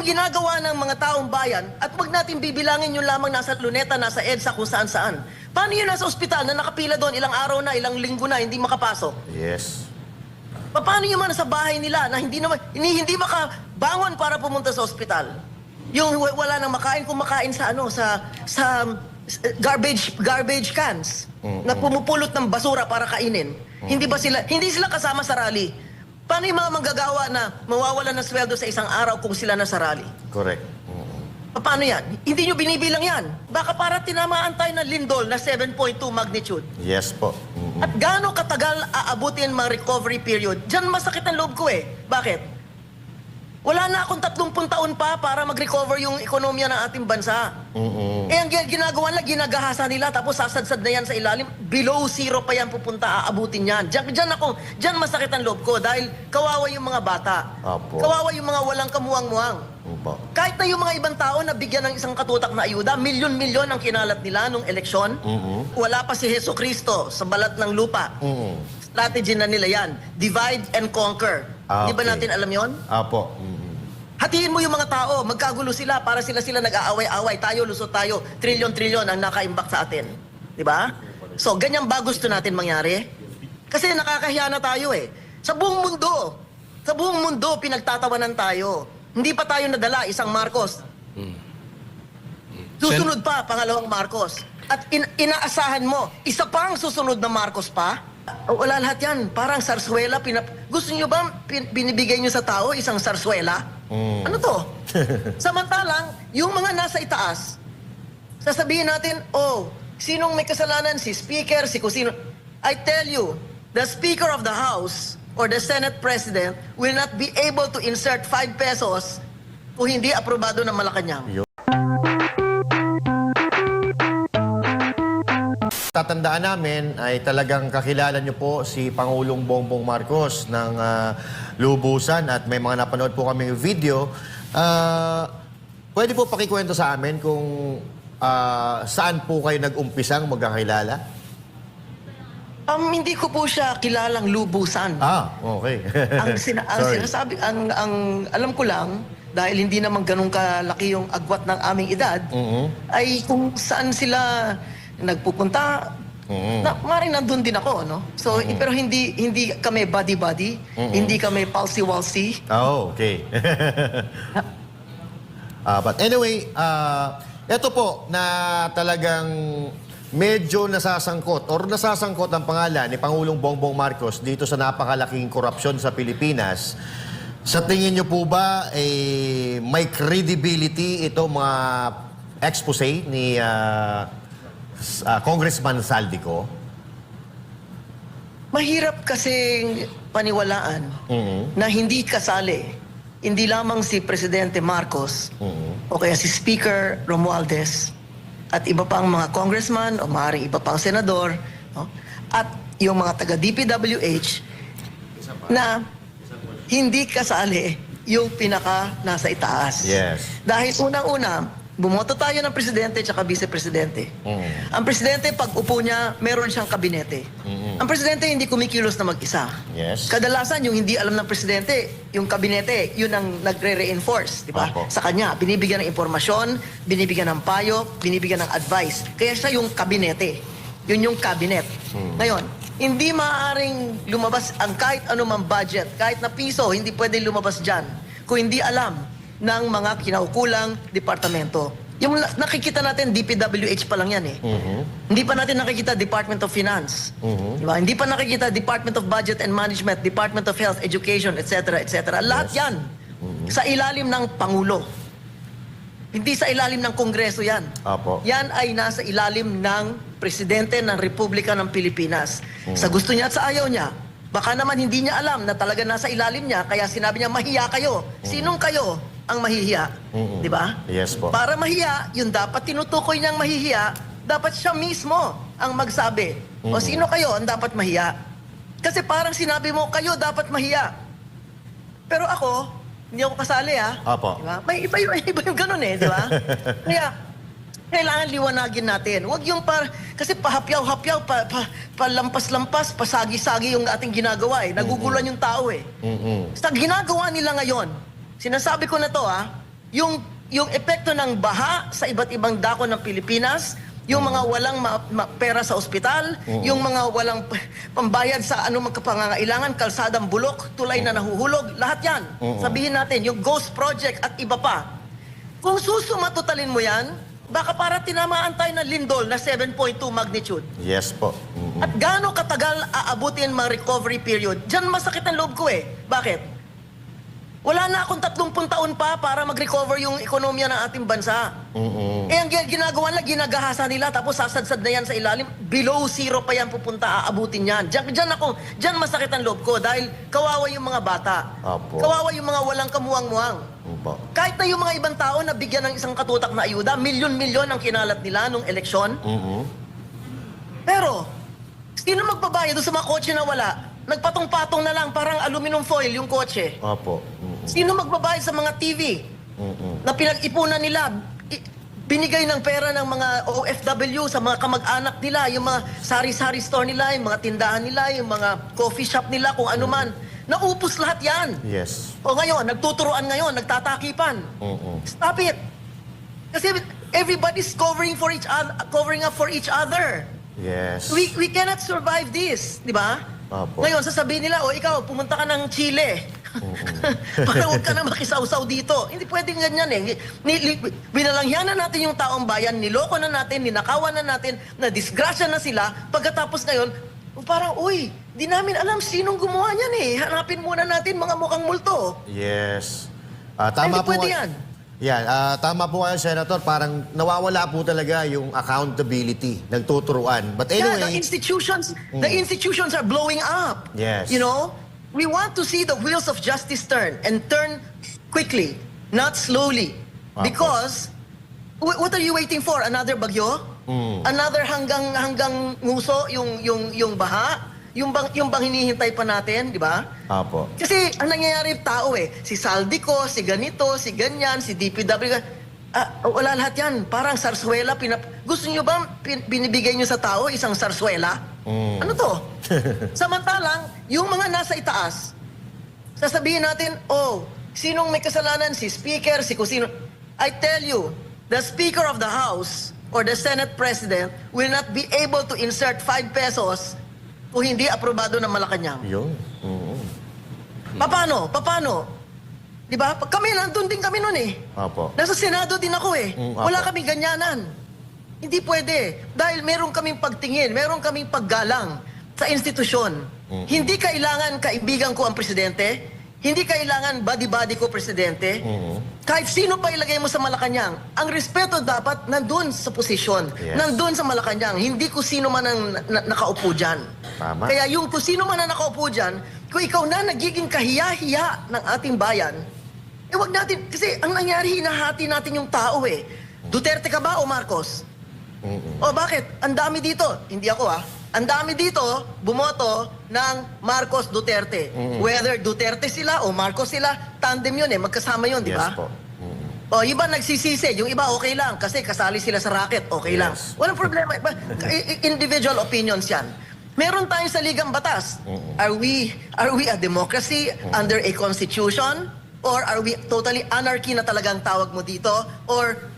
ginagawa ng mga taong bayan, at wag natin bibilangin yung lamang nasa Luneta, nasa EDSA, kung saan-saan. Paano yun nasa ospital na nakapila doon ilang araw na, ilang linggo na, hindi makapasok? Yes. Paano yung mga nasa bahay nila na hindi makabangon para pumunta sa ospital? Yung wala nang makain, kumakain sa garbage cans na pumupulot ng basura para kainin. Hindi sila kasama sa rally. Paano yung mga manggagawa na mawawalan ng sweldo sa isang araw kung sila nasa rally? Correct. Paano yan? Hindi nyo binibilang yan. Baka para tinamaan tayo ng lindol na 7.2 magnitude. Yes po. At gaano katagal aabutin mga recovery period? Diyan masakit ang loob ko eh. Bakit? Wala na akong 30 taon pa para mag-recover yung ekonomiya ng ating bansa. Eh, ang ginagawa nila, ginagahasa nila, tapos sasadsad na yan sa ilalim. Below zero pa yan pupunta, aabutin yan. Diyan masakit ang loob ko dahil kawawa yung mga bata. Apo. Kawawa yung mga walang kamuwang-muwang. Opo. Kahit na yung mga ibang tao na bigyan ng isang katutak na ayuda, milyon-milyon ang kinalat nila nung eleksyon. Wala pa si Heso Kristo sa balat ng lupa. Strategy na nila yan. Divide and conquer. Di ba natin alam yon? Apo. Hatiin mo yung mga tao, magkagulo sila para sila nag-aaway-away. Tayo, lusot tayo. Trilyon-trilyon ang nakaimbak sa atin. Di ba? So, ganyan ba gusto natin mangyari? Kasi nakakahiya na tayo eh. Sa buong mundo, pinagtatawanan tayo. Hindi pa tayo nadala, isang Marcos. Susunod pa, pangalawang Marcos. At inaasahan mo, isa pang susunod na Marcos pa? Wala lahat yan. Parang sarswela. Gusto nyo ba binibigay nyo sa tao isang sarswela? Ano to? Samantalang, yung mga nasa itaas, sasabihin natin, oh, sinong may kasalanan? Si Speaker, si kusino. I tell you, the Speaker of the House or the Senate President will not be able to insert 5 pesos kung hindi aprobado ng Malacanang. Tatandaan namin ay talagang kakilala niyo po si Pangulong Bongbong Marcos ng lubusan at may mga napanood po kaming video. Pwede po pakikwento sa amin kung saan po kayo nag-umpisang magkakilala? Hindi ko po siya kilalang lubusan. Okay. Alam ko lang, dahil hindi naman ganun kalaki yung agwat ng aming edad, ay kung saan sila nagpupunta, maaaring nandun din ako, no? So, pero hindi kami buddy-buddy, hindi kami palsy-walsy. Okay. But anyway, ito po na talagang medyo nasasangkot ang pangalan ni Pangulong Bongbong Marcos dito sa napakalaking korupsyon sa Pilipinas. Sa tingin niyo po ba may credibility ito mga expose ni Congressman Saldico? Mahirap kasing paniwalaan na hindi kasali, hindi lamang si Presidente Marcos o kaya si Speaker Romualdez at iba pang mga congressman o maaaring iba pang senador, no? At yung mga taga-DPWH na hindi kasali yung pinaka nasa itaas. Yes. Dahil unang-una, bumoto tayo ng presidente at vice-presidente. Ang presidente, pag upo niya, meron siyang kabinete. Ang presidente hindi kumikilos na mag-isa. Yes. Kadalasan, yung hindi alam ng presidente, yung kabinete, yun ang nagre-reinforce, di ba? Opo. Sa kanya, binibigyan ng impormasyon, binibigyan ng payo, binibigyan ng advice. Kaya siya yung kabinete. Yun yung cabinet. Ngayon, hindi maaaring lumabas ang kahit anumang budget, kahit na piso, hindi pwede lumabas dyan kung hindi alam ng mga kinaukulang departamento. Yung nakikita natin, DPWH pa lang yan eh. Hindi pa natin nakikita Department of Finance. Diba? Hindi pa nakikita Department of Budget and Management, Department of Health, Education, etc. etc. Lahat yan sa ilalim ng Pangulo. Hindi sa ilalim ng Kongreso yan. Apo. Yan ay nasa ilalim ng Presidente ng Republika ng Pilipinas. Sa gusto niya at sa ayaw niya, baka naman hindi niya alam na talaga nasa ilalim niya, kaya sinabi niya, mahiya kayo. Sinong kayo ang mahihiya? Di ba? Yes po. Para mahiya, yung dapat tinutukoy niyang mahihiya, dapat siya mismo ang magsabi. O sino kayo ang dapat mahiya? Kasi parang sinabi mo, kayo dapat mahiya. Pero ako, hindi ako kasali Apo. Diba? May iba yung ganun eh, di ba? Kaya, kailangan liwanagin natin. Huwag yung kasi pahapyaw-hapyaw, palampas-lampas, pasagi-sagi yung ating ginagawa eh. Nagugulan yung tao eh. Sa ginagawa nila ngayon, sinasabi ko na to yung epekto ng baha sa iba't ibang dako ng Pilipinas, yung mga walang pera sa ospital, yung mga walang pambayad sa anumang kapangangailangan, kalsadang bulok, tulay na nahuhulog, lahat yan. Sabihin natin, yung Ghost Project at iba pa. Kung susumatotalin mo yan, baka para tinamaan tayo ng lindol na 7.2 magnitude. Yes po. At gaano katagal aabutin mga recovery period? Diyan masakit ang loob ko eh. Bakit? Wala na akong 30 taon pa para mag-recover yung ekonomiya ng ating bansa. Eh, ang ginagawa nila, ginagahasa nila, tapos sasadsad na yan sa ilalim. Below zero pa yan pupunta, aabutin yan. Diyan masakit ang loob ko dahil kawawa yung mga bata. Apo. Kawawa yung mga walang kamuwang-muwang. Opo. Kahit na yung mga ibang tao na bigyan ng isang katutak na ayuda, milyon-milyon ang kinalat nila nung eleksyon. Pero, sino magbabayad doon sa mga kotse na wala? Nagpatong-patong na lang, parang aluminum foil yung kotse. Opo. Sino magbabayad sa mga TV na pinag-ipunan nila? Binigay ng pera ng mga OFW sa mga kamag-anak nila, yung mga sari-sari store nila, yung mga tindahan nila, yung mga coffee shop nila, kung ano man. Naupos lahat yan. Yes. O ngayon, nagtuturoan ngayon, nagtatakipan. Stop it. Kasi everybody's covering up for each other. Yes. We cannot survive this, di ba? Opo. Ngayon, sasabihin nila, o ikaw, pumunta ka ng Chile. Para huwag ka na makisawsaw dito. Hindi pwedeng ganyan eh. Binalangyanan natin yung taong bayan, niloko na natin, ninakawan na natin, na disgrasya na sila. Pagkatapos ngayon, parang, uy, di namin alam sinong gumawa niyan eh. Hanapin muna natin mga mukhang multo. Yes. Tama Hindi po. pwede yan. Yan, tama po kayo, Senator. Parang nawawala po talaga yung accountability, nagtuturuan. But Yeah, anyway, the institutions are blowing up. Yes. You know, we want to see the wheels of justice turn and turn quickly, not slowly. Apo. Because what are you waiting for? Another bagyo? Another hanggang nguso yung baha? Yung bang hinihintay pa natin, di ba? Apo. Kasi ang nangyayari tao eh, si Saldico, si ganito, si ganyan, si DPW, wala lahat yan. Parang sarswela. Gusto nyo ba binibigay nyo sa tao isang sarswela? Ano to? Samantalang, yung mga nasa itaas, sasabihin natin, oh, sinong may kasalanan? Si Speaker, si kusino. I tell you, the Speaker of the House or the Senate President will not be able to insert 5 pesos kung hindi aprobado ng Malacanang. Yun. Paano? Di ba? Kami, nandun din kami nun eh. Apo. Nasa Senado din ako eh. Apo. Wala kaming ganyanan. Hindi pwede. Dahil meron kaming pagtingin, meron kaming paggalang sa institusyon. Hindi kailangan kaibigan ko ang presidente. Hindi kailangan body-body ko presidente. Kahit sino pa ilagay mo sa Malacanang, ang respeto dapat nandun sa posisyon. Yes. Nandun sa Malacanang. Hindi kung sino man ang nakaupo dyan. Tama. Kaya yung kung sino man ang nakaupo dyan, kung ikaw na nagiging kahiya-hiya ng ating bayan, wag natin, kasi ang nangyari, hinahati natin yung tao eh. Duterte ka ba o Marcos? O bakit? Ang dami dito. Hindi ako ang dami dito bumoto ng Marcos Duterte. Whether Duterte sila o Marcos sila, tandem yun eh. Magkasama yun, di ba? Yes po. O, iba nagsisisi. Yung iba okay lang kasi kasali sila sa racket. Okay lang. Yes. Walang problema. Individual opinions yan. Meron tayong saligang batas. Are we a democracy under a constitution? Or are we totally anarchy na talagang tawag mo dito? Or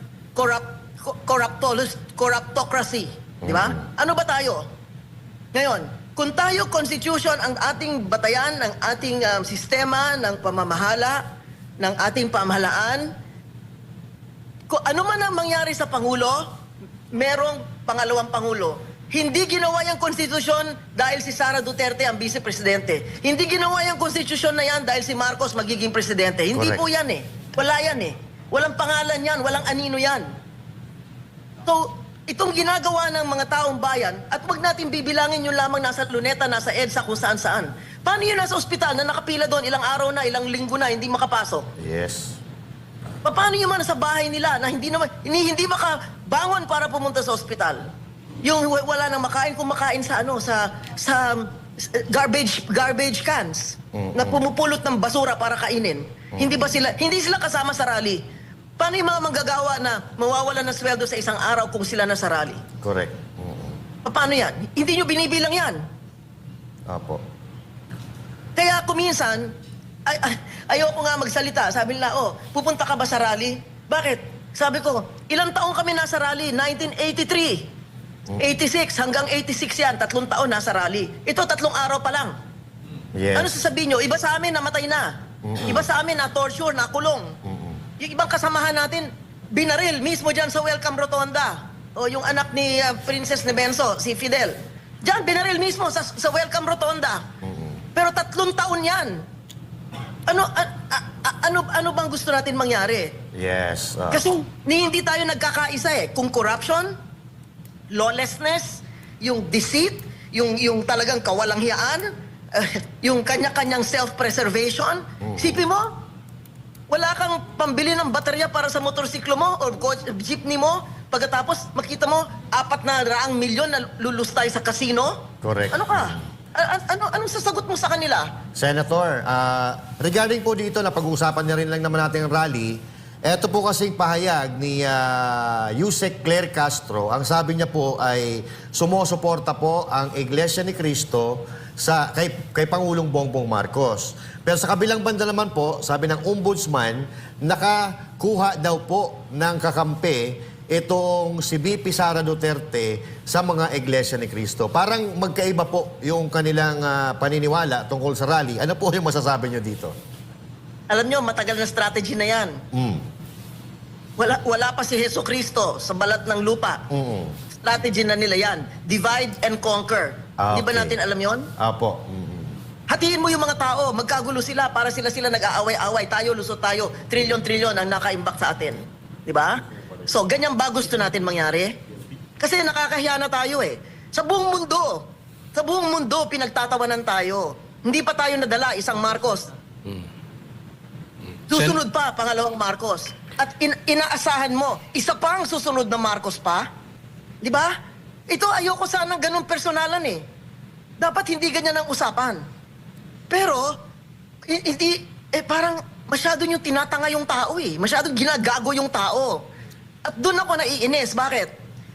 corruptocracy? Di ba? Ano ba tayo? Ngayon, kung tayo constitution ang ating batayan, ng ating sistema, ng pamamahala, ng ating pamahalaan, kung ano man ang mangyari sa Pangulo, merong pangalawang Pangulo. Hindi ginawa yung konstitusyon dahil si Sara Duterte ang vice-presidente. Hindi ginawa yung konstitusyon na yan dahil si Marcos magiging presidente. Hindi Correct. po yan eh. Wala yan eh. Walang pangalan yan, walang anino yan. So, itong ginagawa ng mga taong bayan, at wag natin bibilangin yung lamang nasa Luneta, nasa EDSA, kung saan-saan. Paano yun nasa ospital na nakapila doon ilang araw na, ilang linggo na, hindi makapasok? Yes. Paano yung mga nasa bahay nila na hindi makabangon para pumunta sa ospital? Yung wala nang makain, kumakain sa garbage cans na pumupulot ng basura para kainin. Hindi sila kasama sa rally. Paano yung mga manggagawa na mawawalan ng sweldo sa isang araw kung sila nasa rally? Correct. Paano yan? Hindi nyo binibilang yan. Apo. Kaya kuminsan, ayoko nga magsalita. Sabi nila, pupunta ka ba sa rally? Bakit? Sabi ko, ilang taong kami nasa rally? 1983. 86 hanggang 86 yan. 3 taon nasa rally. Ito, 3 araw pa lang. Yes. Ano sasabihin nyo? Iba sa amin, namatay na. Iba sa amin, na-torture, nakulong. Yung ibang kasamahan natin, binaril mismo dyan sa Welcome Rotonda. O yung anak ni Princess Nebenso, si Fidel. Dyan, binaril mismo sa Welcome Rotonda. Pero 3 taon yan. Ano bang gusto natin mangyari? Yes. Kasi hindi tayo nagkakaisa eh. Kung corruption, lawlessness, yung deceit, yung talagang kawalanghiyaan, yung kanya-kanyang self-preservation. Sipin mo, wala kang pambili ng baterya para sa motorsiklo mo or jeepney mo. Pagkatapos, makita mo, 400 milyon na lulustay sa casino. Correct. Ano ka? Anong sasagot mo sa kanila? Senator, regarding po dito, na pag-uusapan niya rin lang naman natin ang rally, eto po kasing pahayag ni Yusek Claire Castro. Ang sabi niya po ay sumusuporta po ang Iglesia ni Cristo kay Pangulong Bongbong Marcos. Pero sa kabilang banda naman po, sabi ng ombudsman, nakakuha daw po ng kakampi itong si VP Sara Duterte sa mga Iglesia ni Cristo. Parang magkaiba po yung kanilang paniniwala tungkol sa rally. Ano po yung masasabi nyo dito? Alam nyo, matagal na strategy na yan. Wala pa si Heso Kristo sa balat ng lupa. Strategy na nila yan. Divide and conquer. Di ba natin alam yon? Apo. Hatiin mo yung mga tao, magkagulo sila para sila nag-aaway-away. Tayo, lusot tayo. Trilyon-trilyon ang nakaimbak sa atin. Di ba? So, ganyan ba gusto natin mangyari? Kasi nakakahiya na tayo eh. Sa buong mundo, pinagtatawanan tayo. Hindi pa tayo nadala, isang Marcos. Susunod pa, pangalawang Marcos. At inaasahan mo, isa pang susunod na Marcos pa. Di ba? Ito, ayoko sanang ganun personalan eh. Dapat hindi ganyan ang usapan. Pero, hindi, parang masyado yung tinatanga yung tao eh. Masyadong ginagago yung tao. At doon ako naiinis. Bakit?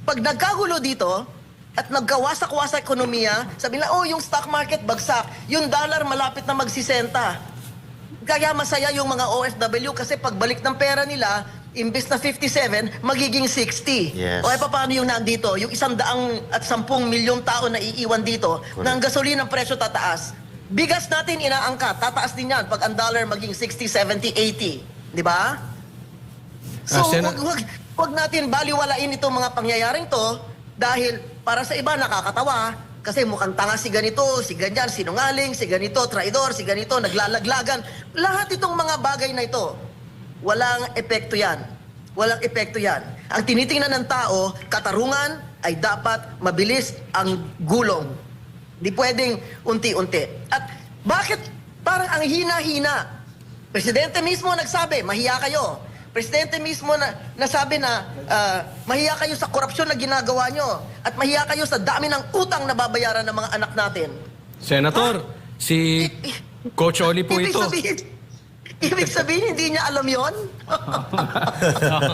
Pag nagkagulo dito, at nagkawasak-wasak ekonomiya, sabi nila, yung stock market bagsak. Yung dollar malapit na magsisenta. Kaya masaya yung mga OFW kasi pagbalik ng pera nila, imbes na 57, magiging 60. Yes. O paano yung nandito? Yung 110 milyong tao na iiwan dito, na ang gasolina ng presyo tataas. Bigas natin inaangkat, tataas din yan pag ang dollar maging 60, 70, 80. Di ba? So, wag natin baliwalain itong mga pangyayaring to dahil para sa iba nakakatawa kasi mukhang tanga si ganito, si ganyan, sinungaling, si ganito, traidor, si ganito, naglalaglagan. Lahat itong mga bagay na ito, walang epekto yan. Walang epekto yan. Ang tinitingnan ng tao, katarungan ay dapat mabilis ang gulong. Di pwedeng unti-unti. At bakit parang ang hina-hina? Presidente mismo nagsabi, mahiya kayo. Presidente mismo nasabi na mahiya kayo sa korupsyon na ginagawa nyo at mahiya kayo sa dami ng utang na babayaran ng mga anak natin. Senator, si Coach Oli po ito. Ibig sabihin, hindi niya alam yon?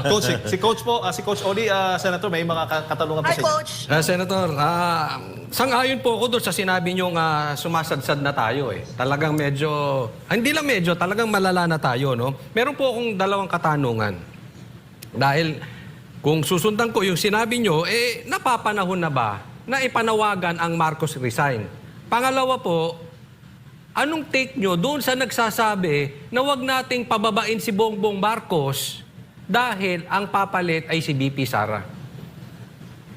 Coach, si Coach Oli, Senator, may mga katanungan pa Hi, sa inyo. Coach! Senator, sang-ayon po ako doon sa sinabi niyong sumasadsad na tayo eh. Talagang medyo, hindi lang medyo, talagang malala na tayo, no? Meron po akong 2 katanungan. Dahil kung susundan ko yung sinabi niyo, napapanahon na ba na ipanawagan ang Marcos resign? Pangalawa po, anong take nyo doon sa nagsasabi na wag nating pababain si Bongbong Marcos dahil ang papalit ay si VP Sara?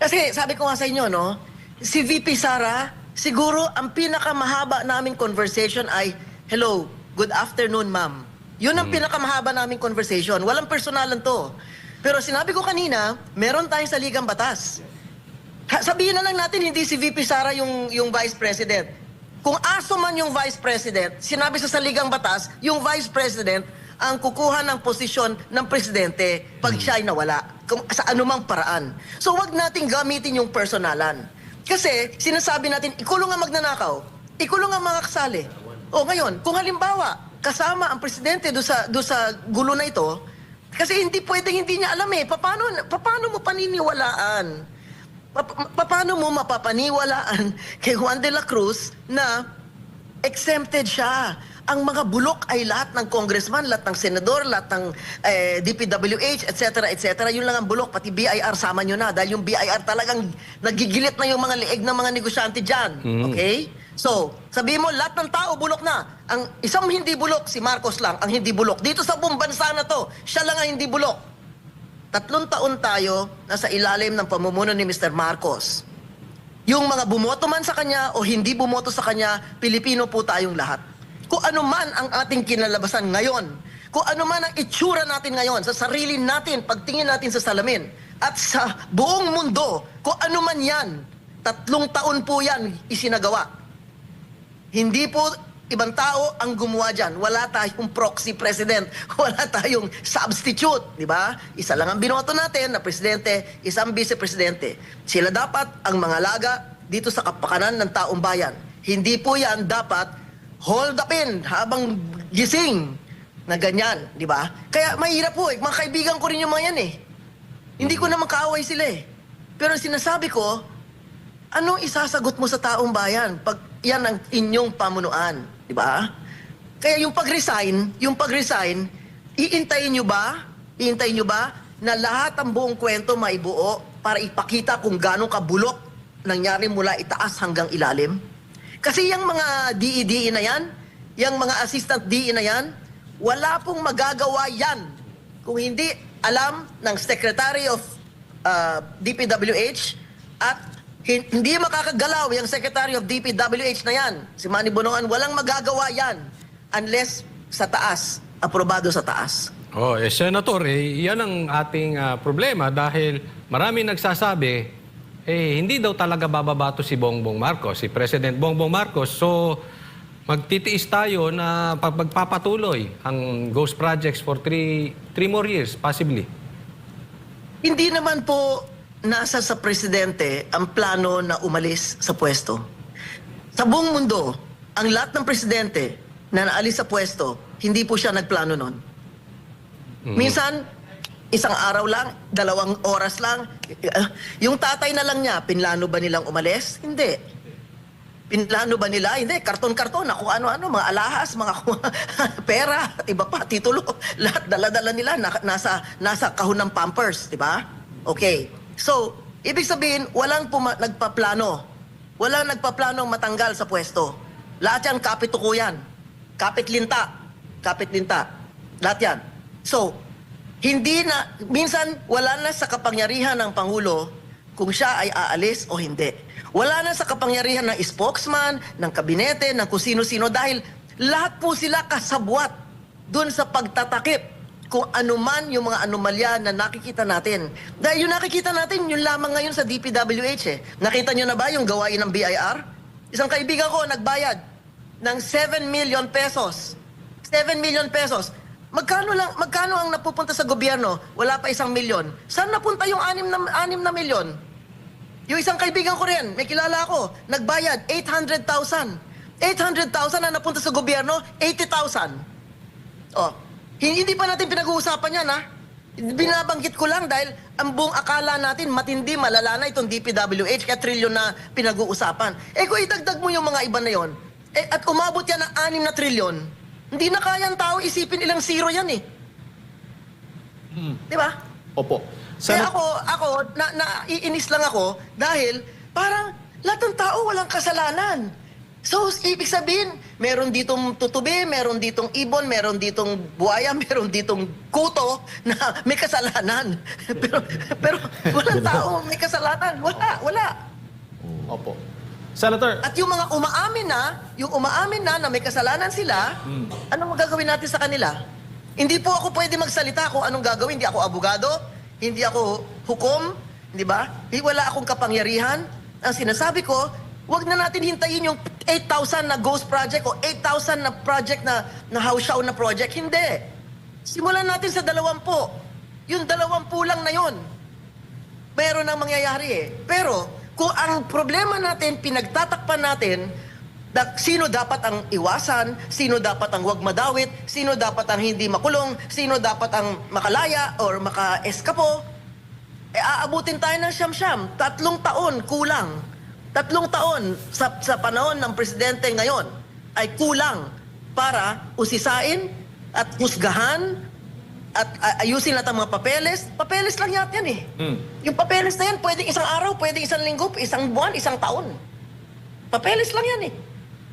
Kasi sabi ko nga sa inyo, no? Si VP Sara, siguro ang pinakamahaba naming conversation ay, hello, good afternoon, ma'am. Yun ang pinakamahaba naming conversation. Walang personalan to. Pero sinabi ko kanina, meron tayong saligang batas. Sabihin na lang natin, hindi si VP Sara yung Vice President. Kung aso man yung Vice President, sinabi sa saligang batas, yung Vice President ang kukuha ng posisyon ng Presidente pag siya ay nawala, sa anumang paraan. So wag nating gamitin yung personalan. Kasi sinasabi natin, ikulong ang magnanakaw, ikulong ang mga kasali. O ngayon, kung halimbawa, kasama ang Presidente do sa gulo na ito, kasi hindi pwedeng hindi niya alam paano mo paniniwalaan? Paano mo mapapaniwalaan kay Juan de la Cruz na exempted siya. Ang mga bulok ay lahat ng congressman, lahat ng senador, lahat ng DPWH, etc. Yun lang ang bulok, pati BIR sama nyo na. Dahil yung BIR talagang nagigilit na yung mga lieg ng mga negosyante dyan. Okay? So, sabihin mo, lahat ng tao bulok na. Ang isang hindi bulok, si Marcos lang ang hindi bulok. Dito sa buong bansa na to, siya lang ang hindi bulok. 3 taon tayo nasa ilalim ng pamumuno ni Mr. Marcos. Yung mga bumoto man sa kanya o hindi bumoto sa kanya, Pilipino po tayong lahat. Kung ano man ang ating kinalabasan ngayon, kung ano man ang itsura natin ngayon, sa sarili natin, pagtingin natin sa salamin, at sa buong mundo, kung ano man yan, 3 taon po yan isinagawa. Hindi po ibang tao ang gumawa dyan. Wala tayong proxy president. Wala tayong substitute. Di ba? Isa lang ang binoto natin na presidente, isang vice-presidente. Sila dapat ang mga laga dito sa kapakanan ng taong bayan. Hindi po yan dapat hold upin habang gising na ganyan. Di ba? Kaya mahirap po eh. Mga kaibigan ko rin yung mga yan eh. Hindi ko naman kaaway sila eh. Pero sinasabi ko, anong isasagot mo sa taong bayan pag yan ang inyong pamunuan, di ba? Kaya yung pag-resign, iintayin nyo ba na lahat ang buong kwento maibuo para ipakita kung gano'ng kabulok nangyari mula itaas hanggang ilalim? Kasi yung mga DE na yan, yung mga assistant DE na yan, wala pong magagawa yan kung hindi alam ng Secretary of DPWH at hindi makakagalaw yung Secretary of DPWH na yan. Si Manny Bonoan, walang magagawa yan unless sa taas, aprobado sa taas. Senator, yan ang ating problema dahil marami nagsasabi, hindi daw talaga bababato si Bongbong Marcos, si President Bongbong Marcos. So, magtitiis tayo na pagpapatuloy ang ghost projects for 3 more years, possibly. Hindi naman po nasa sa presidente ang plano na umalis sa pwesto. Sa buong mundo, ang lahat ng presidente na naalis sa pwesto, hindi po siya nagplano nun. Minsan, isang araw lang, 2 oras lang. Yung tatay na lang niya, pinlano ba nilang umalis? Hindi. Pinlano ba nila? Hindi. Karton-karton na kung ano-ano, mga alahas, mga pera, at iba pa, titulo. Lahat dala-dala nila nasa kahon ng Pampers, di ba? Okay. So, ibig sabihin, walang nagpaplano. Walang nagpaplanong matanggal sa pwesto. Lahat yan, kapitukuyan. Kapitlinta. Lahat yan. So, minsan, wala na sa kapangyarihan ng Pangulo kung siya ay aalis o hindi. Wala na sa kapangyarihan ng spokesman, ng kabinete, ng kung sino-sino dahil lahat po sila kasabwat dun sa pagtatakip kung ano man yung mga anomalya na nakikita natin. Dahil yung nakikita natin, yun lamang ngayon sa DPWH eh. Nakita nyo na ba yung gawain ng BIR? Isang kaibigan ko nagbayad ng 7 million pesos. 7 million pesos. Magkano ang napupunta sa gobyerno? Wala pa 1 milyon. Saan napunta yung 6 na milyon? Yung isang kaibigan ko rin, may kilala ako, nagbayad 800,000. 800,000 na napunta sa gobyerno, 80,000. Oh, hindi pa natin pinag-uusapan yan, ha? Binabanggit ko lang dahil ang buong akala natin matindi, malala na itong DPWH, kaya trilyon na pinag-uusapan. Kung idagdag mo yung mga iba na yon, at umabot yan ng 6 na trilyon, hindi na kaya ang tao isipin ilang zero yan, eh. Di ba? Opo. Kaya naiinis lang ako dahil parang lahat ng tao walang kasalanan. So, ibig sabihin, meron ditong tutubi, meron ditong ibon, meron ditong buhaya, meron ditong kuto na may kasalanan. pero walang tao may kasalanan. Wala. Opo. Senator, At yung mga umaamin na may kasalanan sila, anong magagawin natin sa kanila? Hindi po ako pwede magsalita kung anong gagawin. Hindi ako abogado, hindi ako hukom, di ba? Wala akong kapangyarihan. Ang sinasabi ko, wag na natin hintayin yung 8,000 na ghost project o 8,000 na project na house show na project. Hindi. Simulan natin sa 20. Yung 20 lang na yun. Meron nang mangyayari eh. Pero, kung ang problema natin, pinagtatakpan natin, sino dapat ang iwasan, sino dapat ang huwag madawit, sino dapat ang hindi makulong, sino dapat ang makalaya or maka-eskapo, aabutin tayo ng siyam-siyam. 3 taon, kulang. 3 taon sa panahon ng presidente ngayon. ay kulang para usisain at husgahan at ayusin natin ang mga papeles. Papeles lang yata yan eh. Yung papeles na yan, pwedeng isang araw, pwedeng isang linggo, isang buwan, isang taon. Papeles lang yan eh.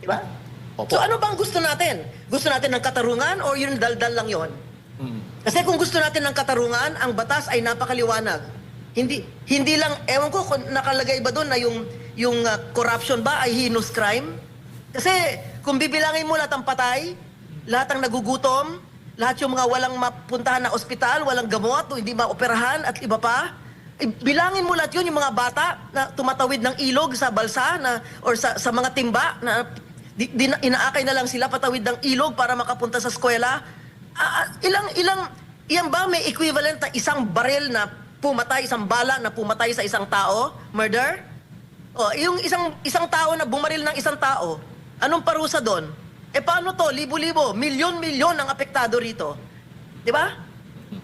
Di ba? Opo. So ano bang gusto natin? Gusto natin ng katarungan o yung daldal lang yon? Kasi kung gusto natin ng katarungan, ang batas ay napakaliwanag. Hindi lang, ewan ko kung nakalagay ba doon na yung corruption ba ay heinous crime? Kasi kung bibilangin mo lahat ng patay, lahat ng nagugutom, lahat yung mga walang mapuntahan na ospital, walang gamot, o hindi maoperahan at iba pa, bilangin mo lahat yun, yung mga bata na tumatawid ng ilog sa balsa or sa mga timba na inaakay na lang sila patawid ng ilog para makapunta sa eskwela. Iyan ba may equivalent na isang baril na pumatay, isang bala na pumatay sa isang tao? Murder? O, yung isang tao na bumaril ng isang tao, anong parusa doon? Paano to? Libo-libo, milyon-milyon ang apektado rito. Di ba?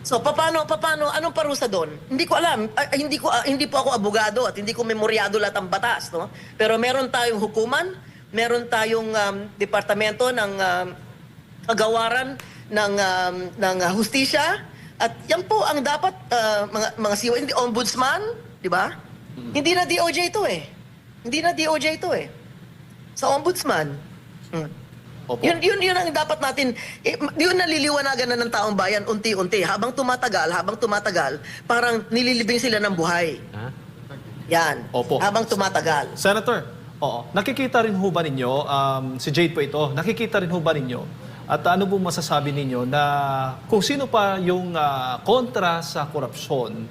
So, paano, anong parusa doon? Hindi ko alam. Hindi po ako abogado at hindi ko memoryado lahat ng batas, no? Pero meron tayong hukuman, meron tayong departamento ng kagawaran ng hustisya, at yan po ang dapat mga siwa, hindi ombudsman, di ba? Hindi na DOJ ito eh. Hindi na DOJ ito eh. Sa ombudsman. Opo. Yun ang dapat natin, yun naliliwanagan na ng taong bayan unti-unti. Habang tumatagal, parang nililibing sila ng buhay. Yan. Opo. Habang tumatagal. Senator, nakikita rin ho ba ninyo, si Jade po ito, nakikita rin ho ba ninyo, at ano po masasabi ninyo na kung sino pa yung kontra sa korupsyon,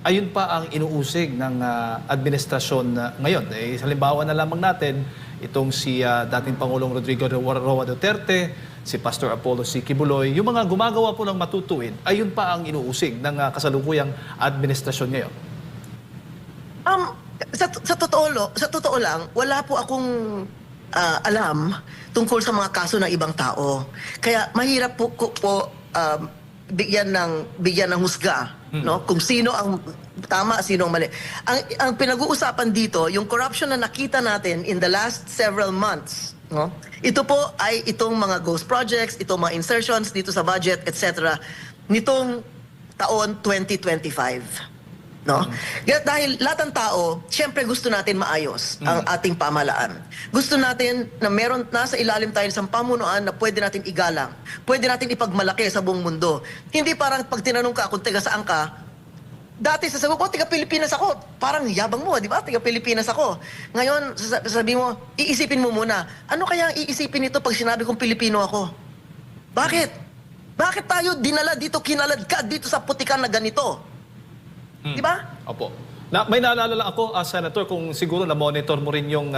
ayun pa ang inuusig ng administrasyon ngayon. Halimbawa na lamang natin, itong si dating Pangulong Rodrigo Roa Duterte, si Pastor Apollo C. Kibuloy, yung mga gumagawa po ng matutuwid, ayun pa ang inuusig ng kasalukuyang administrasyon ngayon. Sa totoo lang, wala po akong alam tungkol sa mga kaso ng ibang tao. Kaya mahirap po bigyan ng husga, no? Kung sino ang tama, sino ang mali. Ang pinag-uusapan dito, yung corruption na nakita natin in the last several months, no? Ito po ay itong mga ghost projects, itong mga insertions dito sa budget, etc. nitong taon 2025. No? Dahil lahat ng tao, siyempre gusto natin maayos ang ating pamahalaan. Gusto natin na nasa ilalim tayo ng pamunuan na pwede natin igalang, pwede natin ipagmalaki sa buong mundo. Hindi parang pag tinanong ka kung taga saan ka, dati sasagot ko, taga Pilipinas ako. Parang yabang mo, di ba? Taga Pilipinas ako. Ngayon, sasabihin mo, iisipin mo muna, ano kaya ang iisipin nito pag sinabi kong Pilipino ako? Bakit? Bakit tayo dinala dito, kinaladkad dito sa putikan na ganito? Di ba? Opo. May naalala lang ako, Senator, kung siguro na-monitor mo rin yung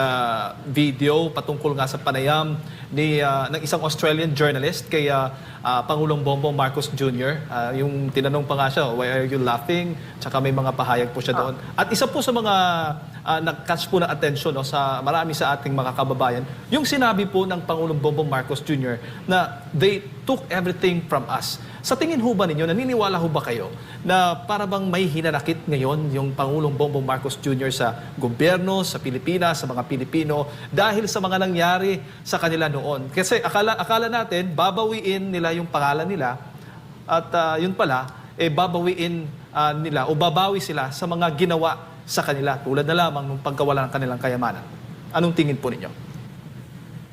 video patungkol nga sa panayam ng isang Australian journalist kay Pangulong Bongbong Marcos Jr. Yung tinanong pa nga siya, why are you laughing? Tsaka may mga pahayag po siya doon. At isa po sa mga nag-catch po ng attention sa marami sa ating mga kababayan, yung sinabi po ng Pangulong Bongbong Marcos Jr. na they took everything from us. Sa tingin ho ba ninyo, naniniwala ho ba kayo na para bang may hinanakit ngayon yung Pangulong Bongbong Marcos Jr. sa gobyerno, sa Pilipinas, sa mga Pilipino dahil sa mga nangyari sa kanila noon? Kasi akala natin babawiin nila yung pangalan nila at yun pala, babawiin nila o babawi sila sa mga ginawa sa kanila tulad na lamang ng pagkawala ng kanilang kayamanan. Anong tingin po ninyo?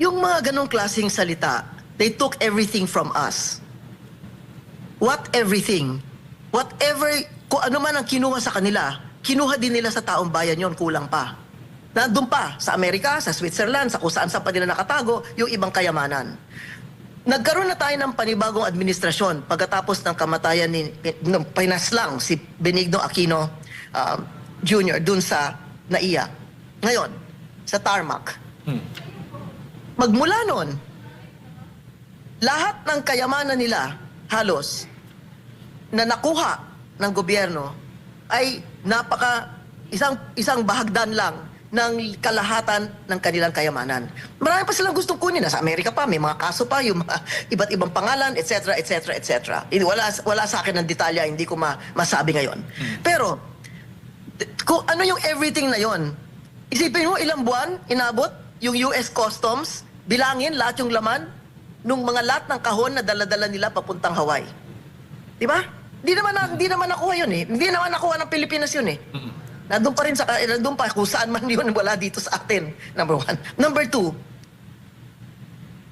Yung mga ganong klaseng salita, they took everything from us. What everything? Whatever, kung ano man ang kinuha sa kanila, kinuha din nila sa taong bayan yon, kulang pa. Nandun pa, sa Amerika, sa Switzerland, sa kung saan pa nila nakatago, yung ibang kayamanan. Nagkaroon na tayo ng panibagong administrasyon pagkatapos ng kamatayan ng pinaslang si Benigno Aquino Jr. dun sa NAIA. Ngayon, sa tarmac. Magmula nun, lahat ng kayamanan nila, halos, na nakuha ng gobyerno ay isang bahagdan lang ng kalahatan ng kanilang kayamanan. Marami pa silang gustong kunin. Sa Amerika pa, may mga kaso pa, yung mga iba't ibang pangalan, etc., etc., etc. Wala sa akin ng detalya, hindi ko masabi ngayon. Pero, kung ano yung everything na yon, isipin mo ilang buwan inabot yung US Customs bilangin lahat yung laman nung mga lahat ng kahon na dala-dala nila papuntang Hawaii. Di ba? Hindi naman nakuha yun eh. Hindi naman nakuha ng Pilipinas yun eh. Nandun pa rin nandun pa kung saan man yun wala dito sa atin. Number one. Number two,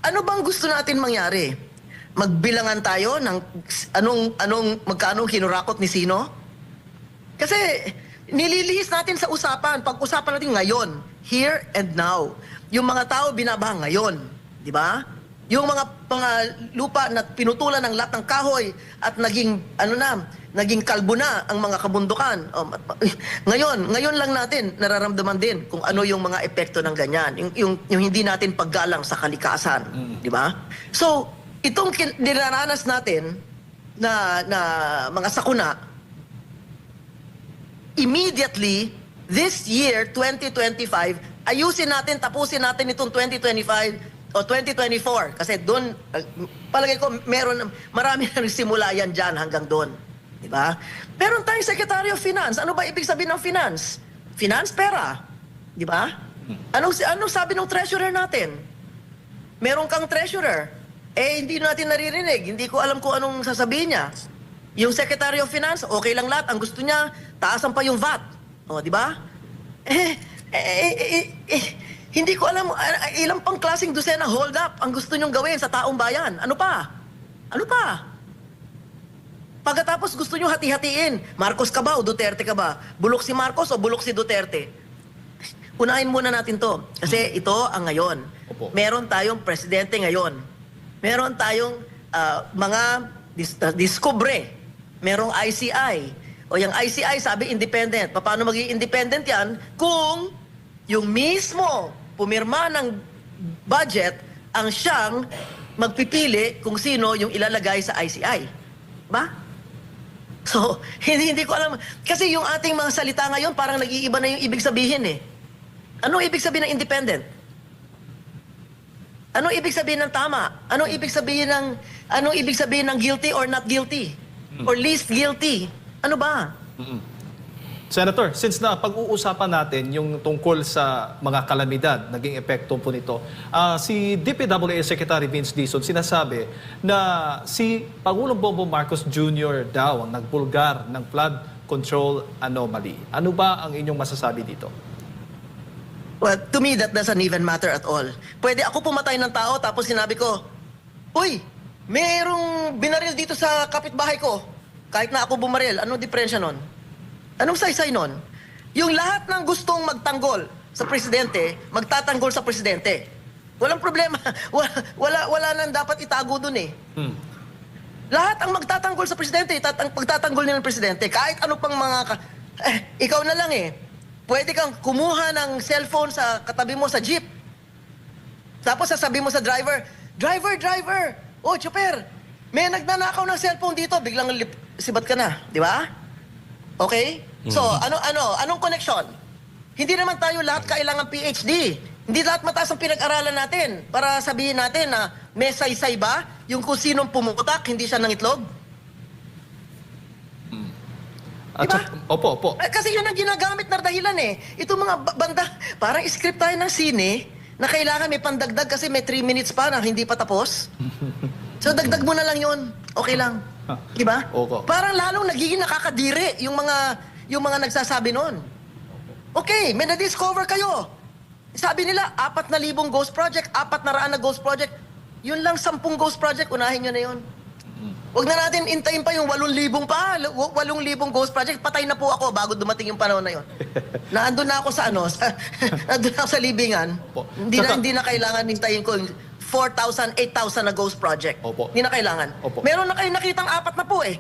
ano bang gusto natin mangyari? Magbilangan tayo ng magkano kinurakot ni sino? Kasi nililihis natin sa usapan. Pag-usapan natin ngayon, here and now. Yung mga tao binabaha ngayon, di ba? Yung mga lupa na pinutulan ng lahat ng kahoy at naging kalbo na ang mga kabundukan. Ngayon lang natin nararamdaman din kung ano yung mga epekto ng ganyan. Yung hindi natin paggalang sa kalikasan, di ba? So, itong dinaranas natin na mga sakuna, immediately, this year, 2025, ayusin natin, tapusin natin itong 2025 o 2024. Kasi doon, palagay ko, marami na simula yan dyan hanggang doon. Diba? Meron tayong Secretary of Finance. Ano ba ibig sabihin ng finance? Finance, pera. Diba? Anong sabi ng treasurer natin? Meron kang treasurer. Hindi natin naririnig. Hindi ko alam kung anong sasabihin niya. Yung Secretary of Finance, okay lang lahat. Ang gusto niya, taasan pa yung VAT. O, diba? Hindi ko alam ilang pang klaseng dosena hold up ang gusto nyong gawin sa taong bayan. Ano pa? Ano pa? Pagkatapos gusto nyo hati-hatiin. Marcos ka ba o Duterte ka ba? Bulok si Marcos o bulok si Duterte? Unahin muna natin to. Kasi ito ang ngayon. Opo. Meron tayong presidente ngayon. Meron tayong mga diskobre. Merong ICI. O yung ICI sabi independent. Paano magiging independent yan kung yung mismo pumirma ng budget ang siyang magpipili kung sino yung ilalagay sa ICI. Ba? So, hindi ko alam. Kasi yung ating mga salita ngayon, parang nag-iiba na yung ibig sabihin eh. Anong ibig sabihin ng independent? Anong ibig sabihin ng tama? Anong ibig sabihin ng guilty or not guilty? Or least guilty? Ano ba? Senator, since na pag-uusapan natin yung tungkol sa mga kalamidad, naging epekto po nito, si DPWH Secretary Vince Dizon sinasabi na si Pangulong Bongbong Marcos Jr. daw ang nagbulgar ng flood control anomaly. Ano ba ang inyong masasabi dito? Well, to me, that doesn't even matter at all. Pwede ako pumatay ng tao tapos sinabi ko, uy, merong binaril dito sa kapitbahay ko. Kahit na ako bumaril, anong diferensya nun? Anong saysay nun? Yung lahat ng gustong magtanggol sa presidente, magtatanggol sa presidente. Walang problema. Wala nang dapat itago dun eh. Lahat ang magtatanggol sa presidente, pagtatanggol nila ng presidente. Kahit ano pang ikaw na lang eh. Pwede kang kumuha ng cellphone sa katabi mo sa jeep. Tapos sasabihin mo sa driver, driver, oh, chopper, may nagnanakaw ng cellphone dito, biglang sibat ka na, di ba? Okay? So, anong connection? Hindi naman tayo lahat kailangan PhD. Hindi lahat mataas ang pinag-aralan natin para sabihin natin na may saysay ba yung kung sinong pumutak, hindi siya ng itlog? Diba? Opo. Kasi yun ang ginagamit na dahilan eh. Ito mga banda, parang script tayo ng sine na kailangan may pandagdag kasi may 3 minutes pa na hindi pa tapos. So dagdag mo na lang yun. Okay lang. Diba? Opo. Parang lalong nagiging nakakadiri yung mga nagsasabi nun. Okay, may na-discover kayo. Sabi nila, 4,000 ghost project, 400 na ghost project. Yun lang 10 ghost project, unahin nyo na yun. Huwag na natin intayin pa yung 8,000 pa. 8,000 ghost project. Patay na po ako bago dumating yung panahon na yun. Naandun na ako sa nandun na ako sa libingan. Opo. Hindi na kailangan hintayin ko yung 4,000, 8,000 na ghost project. Opo. Hindi na kailangan. Opo. Meron na kayo nakitang 4 na po eh.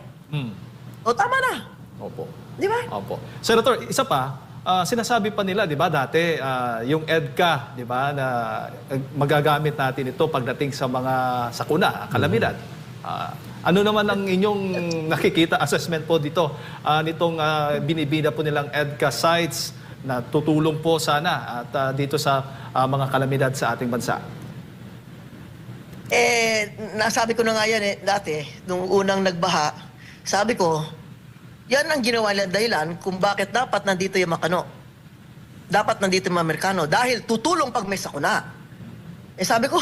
O tama na. Opo. Di ba? Opo. Senator, isa pa, sinasabi pa nila, 'di ba, dati yung EDCA, 'di ba, na magagamit natin ito pagdating sa mga sakuna, kalamidad. Ano naman ang inyong nakikita assessment po dito nitong binibida po nilang EDCA sites na tutulong po sana at dito sa mga kalamidad sa ating bansa? Nasabi ko na nga yan dati, nung unang nagbaha, sabi ko, yan ang ginawa nila dahilan kung bakit dapat nandito yung Makano. Dapat nandito yung mga Amerikano. Dahil tutulong pag may sakuna. Eh sabi ko,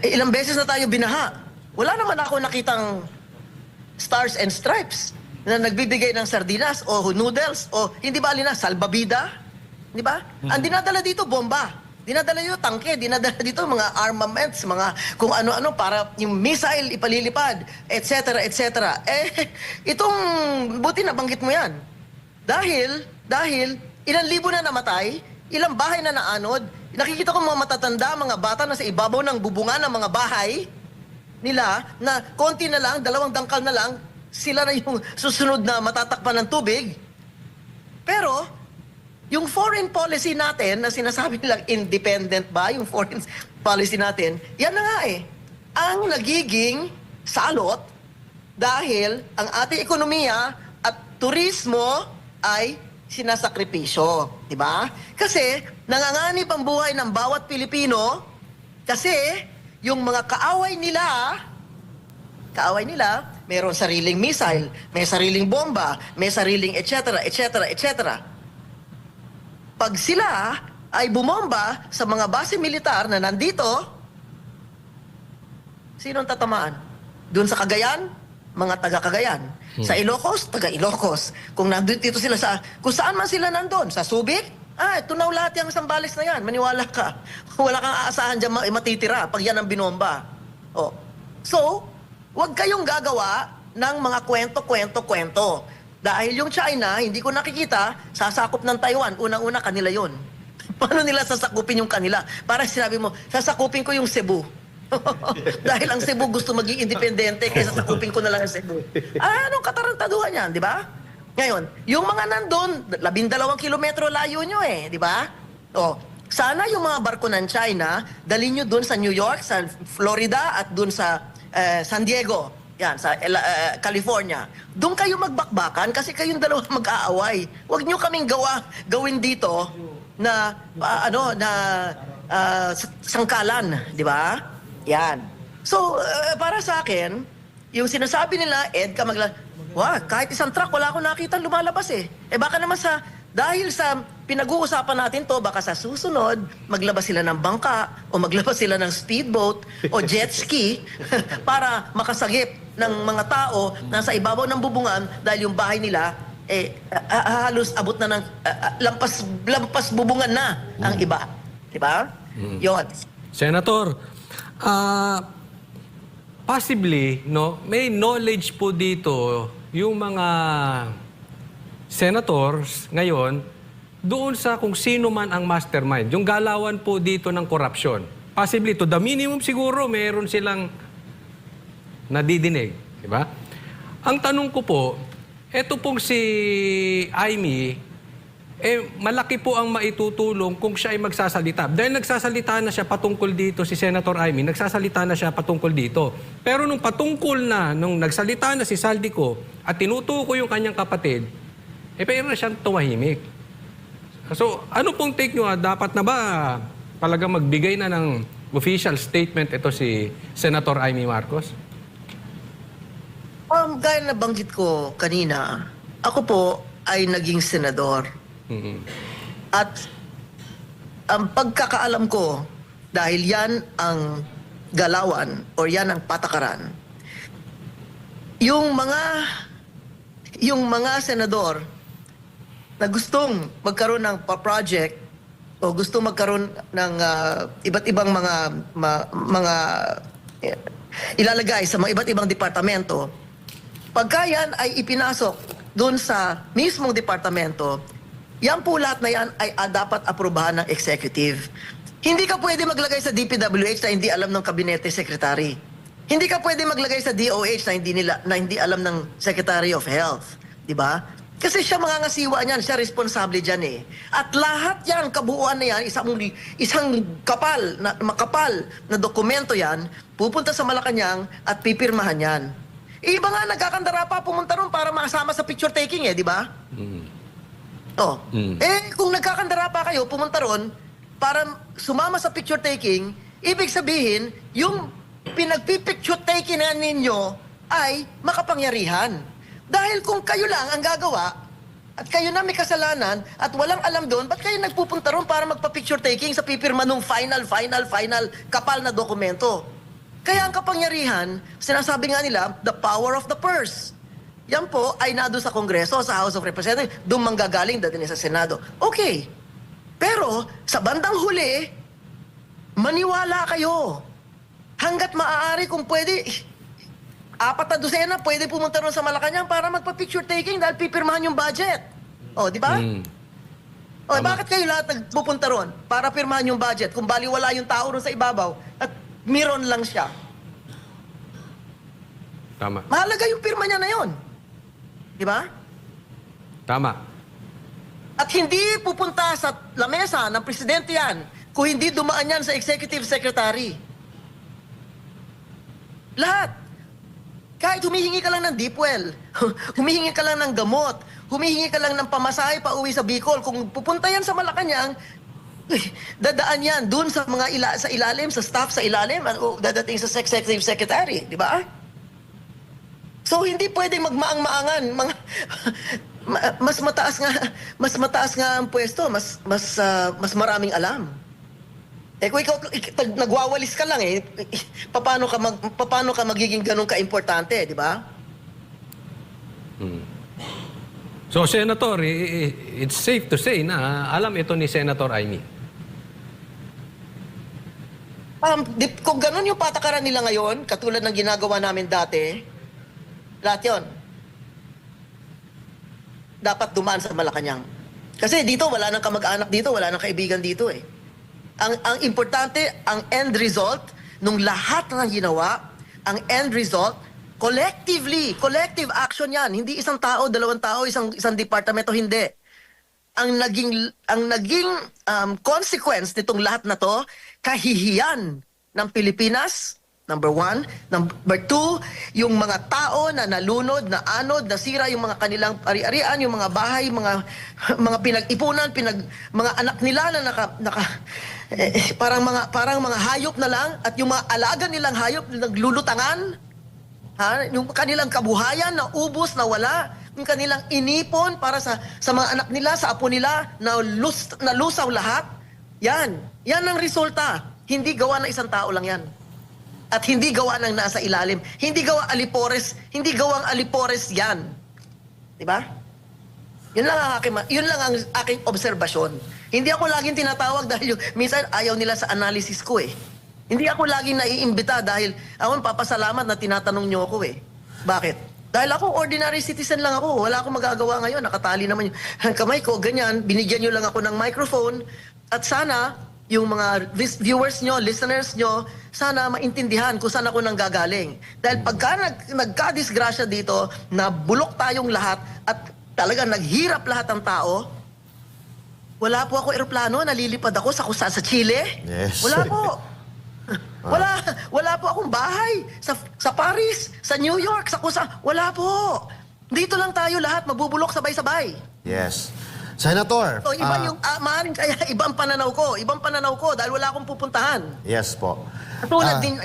ilang beses na tayo binaha. Wala naman ako nakitang stars and stripes na nagbibigay ng sardinas o noodles o hindi ba alina, salbabida? Di ba? Ang dinadala dito, bomba. Dinadala dito tangke, dinadala dito mga armaments, mga kung ano-ano para yung missile ipalilipad, etc., etc. Eh, itong, buti nabanggit mo yan. Dahil, ilang libo na namatay, ilang bahay na naanod, nakikita ko mga matatanda, mga bata na sa ibabaw ng bubungan ng mga bahay nila, na konti na lang, 2 dangkal na lang, sila na yung susunod na matatakpan ng tubig. Pero, yung foreign policy natin, na sinasabi nilang independent ba, yung foreign policy natin, yan na nga eh. Ang nagiging salot dahil ang ating ekonomiya at turismo ay sinasakripisyo. Diba? Kasi nanganganib ang buhay ng bawat Pilipino kasi yung mga kaaway nila, mayroon sariling missile, may sariling bomba, may sariling etc., etc., etc. Pag sila ay bumomba sa mga base militar na nandito, sinong tatamaan? Doon sa Cagayan, mga taga-Cagayan. Sa Ilocos, taga-Ilocos. Kung nandito sila kung saan man sila nandun, sa Subic, tunaw lahat yung Sambales na yan. Maniwala ka. Wala kang aasahan dyan matitira pag yan ang binomba. Oh. So, huwag kayong gagawa ng mga kwento. Dahil yung China, hindi ko nakikita, sasakop ng Taiwan. Unang-una, kanila yon. Paano nila sasakupin yung kanila? Para sinabi mo, sasakupin ko yung Cebu. Dahil ang Cebu gusto maging independente, kaya sasakupin ko na lang ang Cebu. Anong katarantaduhan yan, di ba? Ngayon, yung mga nandun, 12 kilometro layo nyo eh, di ba? O, sana yung mga barko ng China, dalhin nyo dun sa New York, sa Florida, at dun sa San Diego. Yan, sa California. Doon kayo magbakbakan kasi kayong dalawa mag-aaway. Huwag nyo kaming gawin dito na, sangkalan, di ba? Yan. So, para sa akin, yung sinasabi nila, kahit isang truck, wala akong nakita lumalabas eh. Baka naman dahil sa pinag-uusapan natin to, baka sa susunod, maglabas sila ng bangka o maglabas sila ng speedboat o jet ski para makasagip ng mga tao na sa ibabaw ng bubungan dahil yung bahay nila halos abot na ng lampas bubungan na ang iba. Diba? Yun. Senator, possibly, no, may knowledge po dito yung mga senators ngayon doon sa kung sino man ang mastermind. Yung galawan po dito ng korupsyon. Possibly, to the minimum siguro, meron silang nadidinig. Diba? Ang tanong ko po, eto pong si Amy, malaki po ang maitutulong kung siya ay magsasalita. Dahil nagsasalita na siya patungkol dito, si Senator Amy, nagsasalita na siya patungkol dito. Pero nung nung nagsalita na si Saldico at tinutuko yung kanyang kapatid, pero na siyang tumahimik. So, ano pong take nyo? Dapat na ba talagang magbigay na ng official statement ito si Senator Amy Marcos? Gaya na banggit ko kanina, ako po ay naging senador. At ang pagkakaalam ko, dahil yan ang galawan o yan ang patakaran, yung mga senador na gustong magkaroon ng project o gustong magkaroon ng iba't ibang mga ilalagay sa mga iba't ibang departamento, pagka yan ay ipinasok doon sa mismong departamento, yan po lahat na yan ay dapat aprubahan ng executive. Hindi ka pwede maglagay sa DPWH na hindi alam ng kabinete secretary. Hindi ka pwede maglagay sa DOH na hindi alam ng Secretary of Health. Di ba? Kasi siya mangangasiwa niyan, siya responsable dyan eh. At lahat yan, kabuuan na yan, isang makapal na dokumento yan, pupunta sa Malacanang at pipirmahan yan. Iba nga nagkakandara pa pumunta ron para makasama sa picture taking di ba? Kung nagkakandara pa kayo, pumunta ron para sumama sa picture taking, ibig sabihin, yung pinagpipicture taking na ninyo ay makapangyarihan. Dahil kung kayo lang ang gagawa, at kayo na may kasalanan at walang alam doon, ba't kayo nagpupunta ron para magpa-picture taking sa pipirma nung final kapal na dokumento? Kaya ang kapangyarihan, sinasabi nga nila, the power of the purse. Yan po ay nado sa Kongreso, sa House of Representatives, doon manggagaling dadin sa Senado. Okay. Pero sa bandang huli, maniwala kayo. Hanggat maaari kung pwede, 4 pwede pumunta ron sa Malacanang para magpa-picture taking dahil pipirmahan yung budget. O, di ba? O, bakit kayo lahat nagpupunta ron para pirmahan yung budget kung baliwala yung tao ron sa ibabaw at miron lang siya? Tama. Mahalaga yung pirma niya na yon. Di ba? Tama. At hindi pupunta sa lamesa ng presidente yan kung hindi dumaan yan sa executive secretary. Lahat. Kahit humihingi ka lang ng deep well, humihingi ka lang ng gamot, humihingi ka lang ng pamasahe pa uwi sa Bicol, kung pupunta yan sa Malacanang, dadaan yan dun sa mga sa ilalim, sa staff sa ilalim, o dadating sa executive secretary, di ba? So hindi pwedeng magmaang-maangan, mas mataas nga ang pwesto, mas maraming alam. Eh kung ikaw nagwawalis ka lang paano ka magiging ganun ka-importante, di ba? So, Senator, it's safe to say na alam ito ni Senator Amy. Kung ganun yung patakaran nila ngayon, katulad ng ginagawa namin dati, lahat yun. Dapat dumaan sa Malacanang. Kasi dito, wala nang kamag-anak dito, wala nang kaibigan dito eh. Ang importante, ang end result, nung lahat ng ginawa, ang end result, collective action yan. Hindi isang tao, 2 tao, isang departamento, hindi. Ang naging consequence nitong lahat na to, kahihiyan ng Pilipinas, number 1. Number 2, yung mga tao na nalunod, na anod, nasira yung mga kanilang ari-arian, yung mga bahay, mga pinag-ipunan, mga anak nila na parang mga hayop na lang, at yung mga alaga nilang hayop naglulutangan, yung kanilang kabuhayan na ubos, na wala, yung kanilang inipon para sa mga anak nila, sa apo nila, na lusaw lahat. Yan ang resulta. Hindi gawa ng isang tao lang yan. At hindi gawa ng nasa ilalim. Hindi gawa alipores. Hindi gawang alipores yan. Diba? Yun lang ang aking obserbasyon. Hindi ako laging tinatawag dahil minsan ayaw nila sa analysis ko eh. Hindi ako laging naiimbita dahil ako papasalamat na tinatanong nyo ako eh. Bakit? Dahil ako ordinary citizen lang ako. Wala akong magagawa ngayon. Nakatali naman yung kamay ko. Ganyan. Binigyan nyo lang ako ng microphone. At sana yung mga viewers nyo, listeners nyo, sana maintindihan kung saan ako nanggagaling. Dahil pagka nagka-disgrasya dito, na bulok tayong lahat at talagang naghirap lahat ng tao, wala po ako eroplano, nalilipad ako sa Chile. Yes. Wala po. Wala po akong bahay sa Paris, sa New York, sa kusa. Wala po. Dito lang tayo lahat, mabubulok sabay-sabay. Yes. Senator. So, iba yung, maaaring kaya ibang pananaw ko dahil wala akong pupuntahan. Yes po.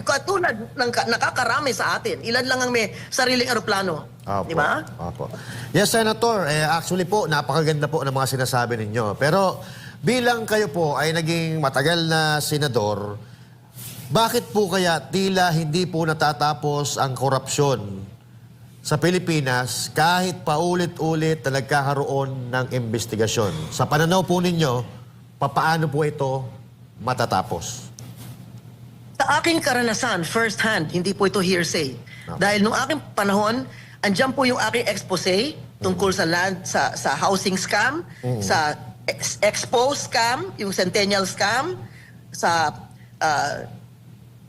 Katulad ng nakakarami sa atin. Ilan lang ang may sariling eroplano. Opo. Di ba? Opo. Yes, Senator. Actually po, napakaganda po ng mga sinasabi ninyo. Pero bilang kayo po ay naging matagal na senador, bakit po kaya tila hindi po natatapos ang korupsyon sa Pilipinas kahit paulit-ulit na nagkakaroon ng investigasyon? Sa pananaw po ninyo, papaano po ito matatapos? Sa aking karanasan, first hand, hindi po ito hearsay. Dahil nung aking panahon, andyan po yung aking expose tungkol sa land, sa housing scam, sa Expo scam, yung Centennial scam, sa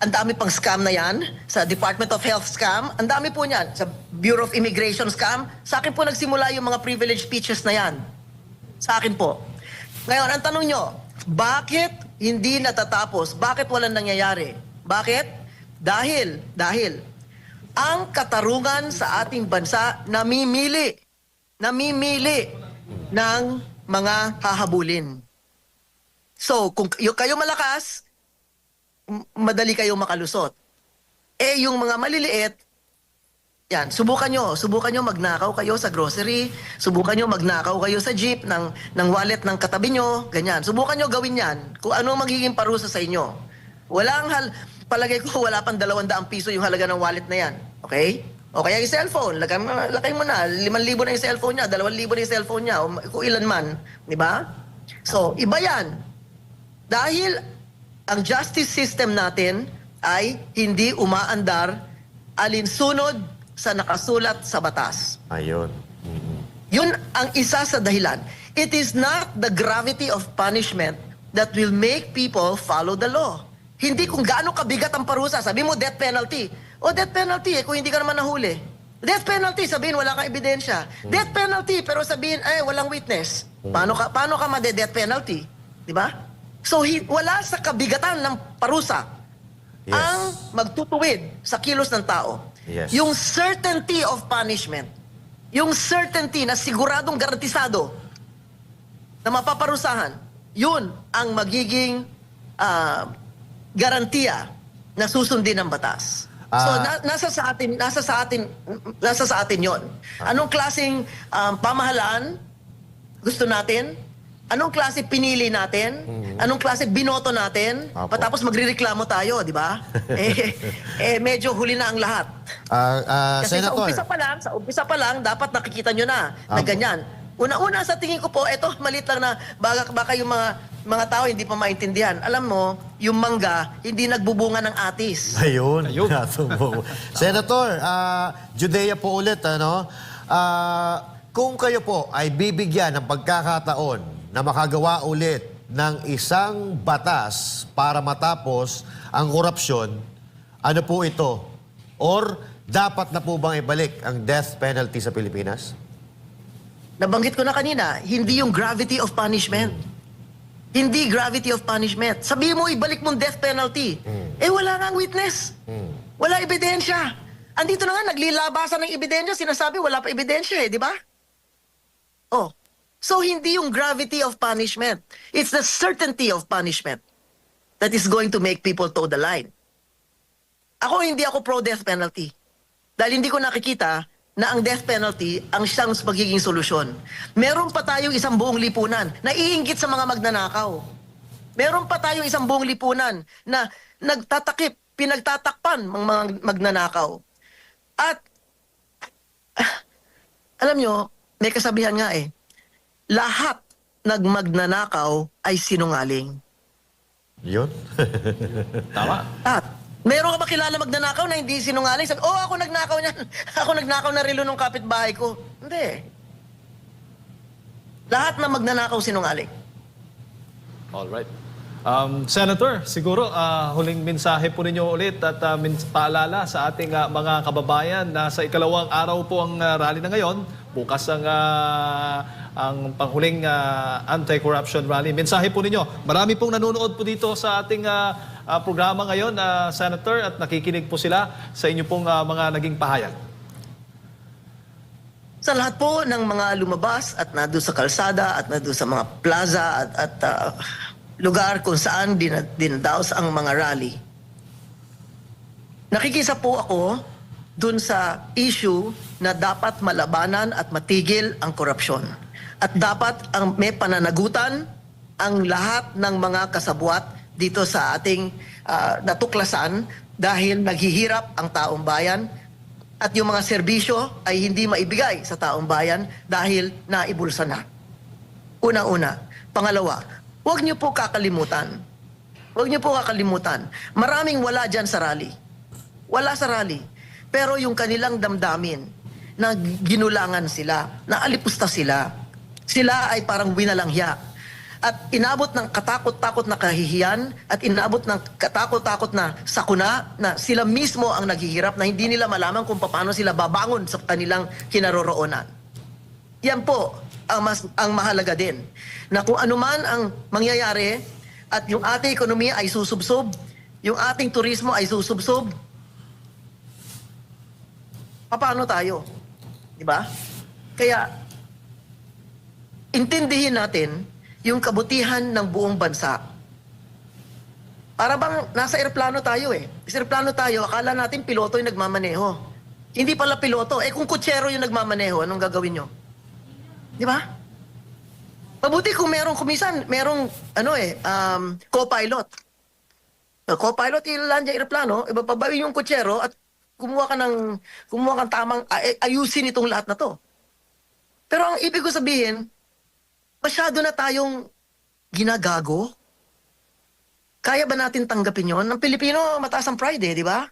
ang dami pang scam na yan, sa Department of Health scam, ang dami po niyan, sa Bureau of Immigration scam. Sa akin po nagsimula yung mga privilege speeches na yan. Sa akin po. Ngayon, ang tanong nyo, bakit hindi natatapos? Bakit walang nangyayari? Bakit? Dahil ang katarungan sa ating bansa namimili ng mga hahabulin. So, kung kayo malakas, madali kayong makalusot. Eh, yung mga maliliit, Yan, subukan nyo magnakaw kayo sa grocery, subukan nyo magnakaw kayo sa jeep ng wallet ng katabi nyo, ganyan. Subukan nyo gawin yan kung ano magiging parusa sa inyo. Palagay ko wala pang 200 piso yung halaga ng wallet na yan. Okay? O kaya yung cellphone, lagay mo na, 5,000 na yung cellphone niya, 2,000 na yung cellphone niya, o kung ilan man. Di ba? So, iba yan. Dahil ang justice system natin ay hindi umaandar alinsunod sa nakasulat sa batas. Ayun. Yun ang isa sa dahilan. It is not the gravity of punishment that will make people follow the law. Hindi kung gaano kabigat ang parusa. Sabi mo, death penalty. O, death penalty, kung hindi ka naman nahuli. Death penalty, sabihin, wala kang ebidensya. Death penalty, pero sabihin, walang witness. Paano ka made-death penalty? Di ba? So, wala sa kabigatan ng parusa Yes. ang magtutuwid sa kilos ng tao. Yes. Yung certainty of punishment, yung certainty na siguradong garantisado na mapaparusahan, yun ang magiging garantiya na susundin ng batas. So nasa sa atin 'yon. Anong klaseng pamahalaan gusto natin? Anong klase pinili natin? Anong klase binoto natin? Apo. Patapos magrereklamo tayo, di ba? Medyo huli na ang lahat. Kasi Senator. sa umpisa pa lang, dapat nakikita nyo na Apo. ganyan. Una-una sa tingin ko po, eto, malit lang na baka yung mga tao hindi pa maintindihan. Alam mo, yung mangga, hindi nagbubunga ng atis. Ayun. Ayun. Senator, Judea po ulit, ano? Kung kayo po ay bibigyan ng pagkakataon na makagawa ulit ng isang batas para matapos ang korupsyon, ano po ito? Or dapat na po bang ibalik ang death penalty sa Pilipinas? Nabanggit ko na kanina, hindi yung gravity of punishment. Hindi gravity of punishment. Sabi mo, ibalik mong death penalty. Wala nga ang witness. Wala ebidensya. Andito na nga, naglilabasan ng ebidensya. Sinasabi, wala pa ebidensya di ba? Oh. So, hindi yung gravity of punishment. It's the certainty of punishment that is going to make people toe the line. Hindi ako pro-death penalty. Dahil hindi ko nakikita na ang death penalty ang siyang magiging solusyon. Meron pa tayong isang buong lipunan na iinggit sa mga magnanakaw. Meron pa tayong isang buong lipunan na pinagtatakpan ng mga magnanakaw. At, alam nyo, may kasabihan nga lahat nagmagnanakaw ay sinungaling. Yun. Tama. At, meron ka ba kilala magnanakaw na hindi sinungaling? Sabi, ako nagnakaw niyan. Ako nagnakaw na relo ng kapitbahay ko. Hindi. Lahat na magnanakaw sinungaling. Alright. Senator, siguro huling mensahe po ninyo ulit at paalala sa ating mga kababayan na sa ikalawang araw po ang rally na ngayon. Bukas ang panghuling anti-corruption rally. Mensahe po ninyo. Marami pong nanonood po dito sa ating programa ngayon, Senator, at nakikinig po sila sa inyo pong mga naging pahayag. Sa lahat po ng mga lumabas at nandun sa kalsada at nandun sa mga plaza at lugar kung saan dinadaos ang mga rally. Nakikisa po ako dun sa issue na dapat malabanan at matigil ang korupsyon. At dapat may pananagutan ang lahat ng mga kasabwat dito sa ating natuklasan dahil naghihirap ang taong bayan at yung mga serbisyo ay hindi maibigay sa taong bayan dahil naibulsa na. Unang-una. Pangalawa, huwag niyo po kakalimutan. Huwag niyo po kakalimutan. Maraming wala dyan sa rally. Wala sa rally. Pero yung kanilang damdamin, na ginulangan sila, na alipusta sila. Sila ay parang winalangya. At inabot ng katakot-takot na kahihiyan at inabot ng katakot-takot na sakuna na sila mismo ang naghihirap na hindi nila malaman kung paano sila babangon sa kanilang kinaroroonan. Yan po ang mahalaga din. Na kung anuman ang mangyayari at yung ating ekonomiya ay susubsob, yung ating turismo ay susubsob, paano tayo? Diba? Kaya, intindihin natin yung kabutihan ng buong bansa. Para bang nasa eroplano tayo Sa eroplano tayo, akala natin piloto yung nagmamaneho. Hindi pala piloto. Eh kung kutsero yung nagmamaneho, anong gagawin nyo? Di ba? Mabuti kung kumisan, merong co-pilot. Co-pilot, ilan dyan aeroplano, ibababayin yung kutsero at kumuha kang tamang, ayusin itong lahat na to. Pero ang ibig ko sabihin, masyado na tayong ginagago. Kaya ba natin tanggapin yon? Ang Pilipino, mataas ang pride di ba?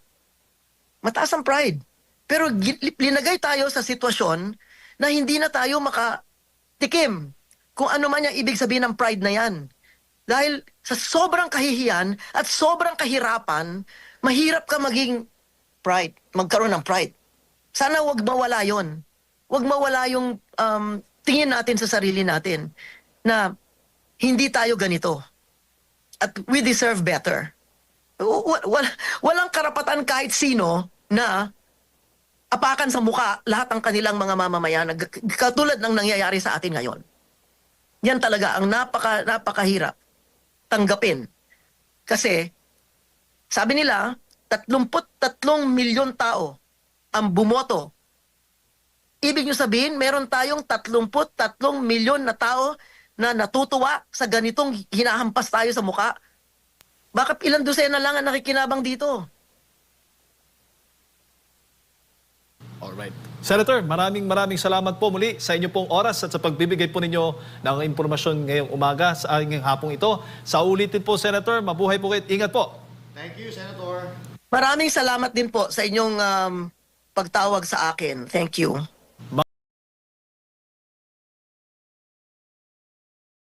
Mataas ang pride. Pero linagay tayo sa sitwasyon na hindi na tayo makatikim kung ano man yung ibig sabihin ng pride na yan. Dahil sa sobrang kahihiyan at sobrang kahirapan, mahirap ka magkaroon ng pride. Sana wag mawala yon. Wag mawala yung tingin natin sa sarili natin na hindi tayo ganito. At we deserve better. Walang karapatan kahit sino na apakan sa muka lahat ng kanilang mga mamamayan katulad ng nangyayari sa atin ngayon. Yan talaga ang napakahirap tanggapin. Kasi sabi nila 33 milyon tao ang bumoto. Ibig nyo sabihin, meron tayong 33 milyon na tao na natutuwa sa ganitong hinahampas tayo sa muka. Bakit ilang dosena lang ang nakikinabang dito? Alright. Senator, maraming salamat po muli sa inyo pong oras at sa pagbibigay po ninyo ng impormasyon ngayong umaga sa ngayong hapong ito. Sa ulitin po, Senator, mabuhay po kayo. Ingat po. Thank you, Senator. Maraming salamat din po sa inyong pagtawag sa akin. Thank you.